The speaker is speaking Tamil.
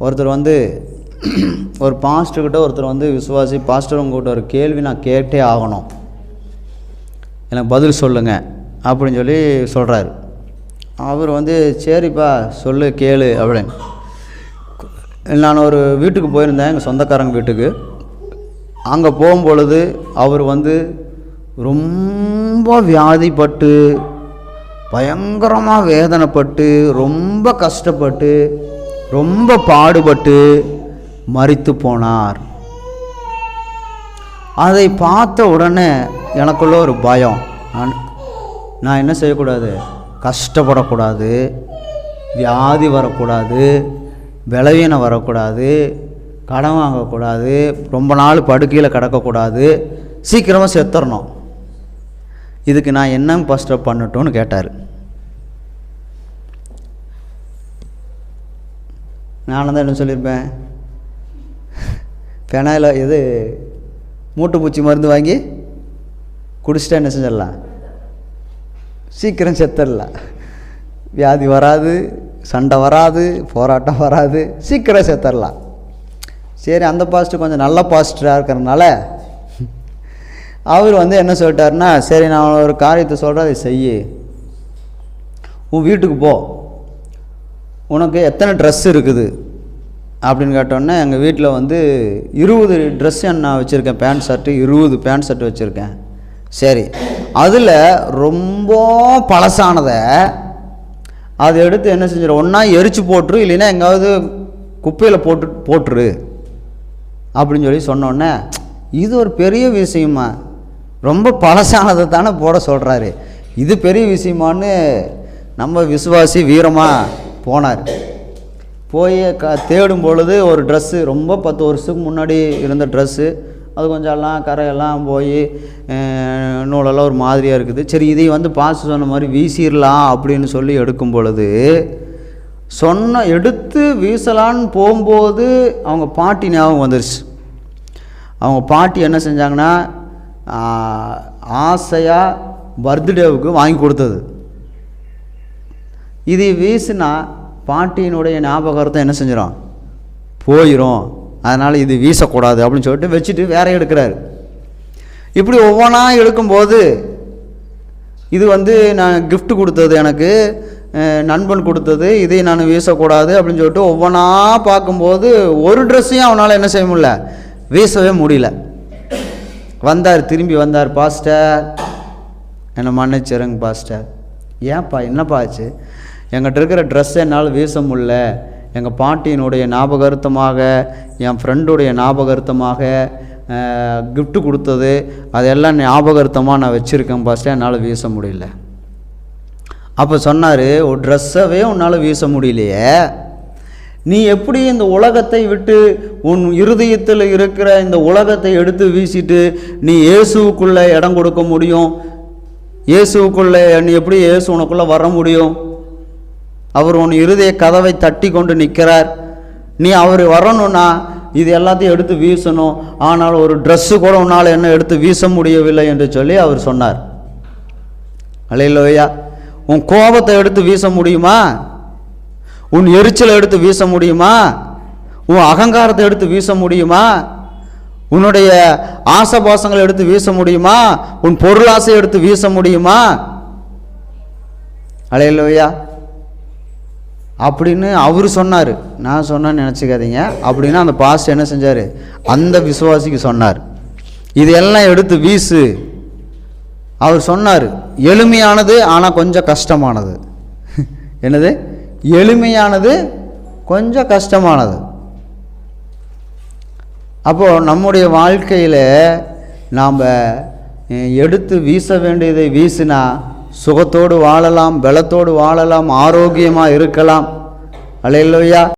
ஒருத்தர் வந்து ஒரு பாஸ்டர்கிட்ட ஒருத்தர் வந்து விசுவாசி பாஸ்டர் உங்கள்கிட்ட ஒரு கேள்வி நான் கேட்டே ஆகணும், எனக்கு பதில் சொல்லுங்கள் அப்படின்னு சொல்லி சொல்கிறாரு. அவர் வந்து சரிப்பா சொல்லு கேளு அப்படின்னு. நான் ஒரு வீட்டுக்கு போயிருந்தேன், எங்கள் சொந்தக்காரங்க வீட்டுக்கு. அங்கே போகும்பொழுது அவர் வந்து ரொம்ப வியாதிப்பட்டு பயங்கரமாக வேதனைப்பட்டு ரொம்ப கஷ்டப்பட்டு ரொம்ப பாடுபட்டு மரித்து போனார். அதை பார்த்த உடனே எனக்குள்ள ஒரு பயம். நான் என்ன செய்யக்கூடாது, கஷ்டப்படக்கூடாது, வியாதி வரக்கூடாது, பலவீனம் வரக்கூடாது, கடன் வாங்கக்கூடாது, ரொம்ப நாள் படுக்கையில் கிடக்கக்கூடாது, சீக்கிரமாக செத்துறணும். இதுக்கு நான் என்ன ஃபஸ்ட்டு பண்ணட்டும்னு கேட்டார். நானும் தான் என்ன சொல்லியிருப்பேன், பெனாயில் இது மூட்டைப்பூச்சி மருந்து வாங்கி குடிச்சிட்டா என்ன செஞ்சிடலாம், சீக்கிரம் செத்துடலாம், வியாதி வராது, சண்டை வராது, போராட்டம் வராது, சீக்கிரம் செத்துடலாம். சரி, அந்த பாஸ்டர் கொஞ்சம் நல்ல பாஸ்டராக இருக்கிறதுனால அவர் வந்து என்ன சொல்லிட்டாருன்னா, சரி நான் ஒரு காரியத்தை சொல்கிறேன், அதை செய்யு. உன் வீட்டுக்கு போ, உனக்கு எத்தனை ட்ரெஸ் இருக்குது அப்படின்னு கேட்டோன்னே, எங்கள் வீட்டில் வந்து 20 ட்ரெஸ் நான் வச்சுருக்கேன், பேண்ட் ஷர்ட்டு 20 பேண்ட் ஷர்ட்டு வச்சுருக்கேன். சரி, அதில் ரொம்ப பழசானதை அதை எடுத்து என்ன செஞ்சிடும், ஒன்றா எரிச்சு போட்டுரு, இல்லைன்னா எங்காவது குப்பையில் போட்டுரு அப்படின்னு சொல்லி சொன்னோன்னே, இது ஒரு பெரிய விஷயமா, ரொம்ப பழசானதை தானே போட சொல்கிறாரு, இது பெரிய விஷயமானு நம்ம விசுவாசி வீரமாக போனார். போய் தேடும் பொழுது ஒரு ட்ரெஸ்ஸு, ரொம்ப 10 வருஷத்துக்கு முன்னாடி இருந்த ட்ரெஸ்ஸு, அது கொஞ்சம் எல்லாம் கரையெல்லாம் போய் நூலெல்லாம் ஒரு மாதிரியாக இருக்குது. சரி, இதை வந்து பாஸ் சொன்ன மாதிரி வீசிடலாம் அப்படின்னு சொல்லி எடுக்கும் பொழுது, எடுத்து வீசலான்னு போகும்போது அவங்க பாட்டி ஞாபகம் வந்துருச்சு. அவங்க பாட்டி என்ன செஞ்சாங்கன்னா, ஆசையாக பர்த்டேவுக்கு வாங்கி கொடுத்தது. இது வீசினா பாட்டியினுடைய ஞாபகத்தை என்ன செஞ்சிடும், போயிடும், அதனால் இது வீசக்கூடாது அப்படின்னு சொல்லிட்டு வச்சுட்டு வேற எடுக்கிறாரு. இப்படி ஒவ்வொன்றா எடுக்கும்போது, இது வந்து நான் கிஃப்ட் கொடுத்தது, எனக்கு நண்பன் கொடுத்தது, இதை நான் வீசக்கூடாது அப்படின்னு சொல்லிட்டு ஒவ்வொன்றா பார்க்கும்போது ஒரு ட்ரெஸ்ஸையும் அவனால் என்ன செய்ய முடியல, வீசவே முடியல. வந்தார், திரும்பி வந்தார், பாஸ்டர் என்னை மன்னிச்சிருங்க பாஸ்டர். ஏன்ப்பா, என்னப்பா ஆச்சு? எங்கிட்ட இருக்கிற ட்ரெஸ்ஸை என்னால் வீச முடியல, எங்கள் பாட்டியினுடைய ஞாபகார்த்தமாக, என் ஃப்ரெண்டுடைய ஞாபகார்த்தமாக கிஃப்ட்டு கொடுத்தது, அதெல்லாம் ஞாபகார்த்தமாக நான் வச்சுருக்கேன் பாஸ்டர், என்னால் வீச முடியல. அப்போ சொன்னார், ஒரு ட்ரெஸ்ஸவே உன்னால் வீச முடியலையே, நீ எப்படி இந்த உலகத்தை விட்டு உன் இருதயத்தில் இருக்கிற இந்த உலகத்தை எடுத்து வீசிட்டு நீ இயேசுவுக்குள்ளே இடம் கொடுக்க முடியும்? இயேசுவுக்குள்ளே நீ எப்படி இயேசு உனக்குள்ளே வர முடியும்? அவர் உன் இருதய கதவை தட்டி கொண்டு நிற்கிறார். நீ அவர் வரணும்னா இது எல்லாத்தையும் எடுத்து வீசணும், ஆனால் ஒரு ட்ரெஸ்ஸு கூட உன்னால் என்ன எடுத்து வீச முடியவில்லை என்று சொல்லி அவர் சொன்னார். அல்லேலூயா. உன் கோபத்தை எடுத்து வீச முடியுமா? உன் எரிச்சலை எடுத்து வீச முடியுமா? உன் அகங்காரத்தை எடுத்து வீச முடியுமா? உன்னுடைய ஆசபாசங்களை எடுத்து வீச முடியுமா? உன் பொருளாசை எடுத்து வீச முடியுமா? அல்லேலூயா அப்படின்னு அவர் சொன்னார். நான் சொன்னேன்னு நினச்சிக்காதீங்க. அப்படின்னா அந்த பாஸ்டர் என்ன செஞ்சார், அந்த விசுவாசிக்கு சொன்னார், இதெல்லாம் எடுத்து வீசு. அவர் சொன்னார், எளிமையானது ஆனால் கொஞ்சம் கஷ்டமானது. என்னது? எளிமையானது கொஞ்சம் கஷ்டமானது. அப்போது நம்முடைய வாழ்க்கையில் நாம் எடுத்து வீச வேண்டியதை வீசினா சுகத்தோடு வாழலாம், பலத்தோடு வாழலாம், ஆரோக்கியமாக இருக்கலாம். அல்லேலூயா.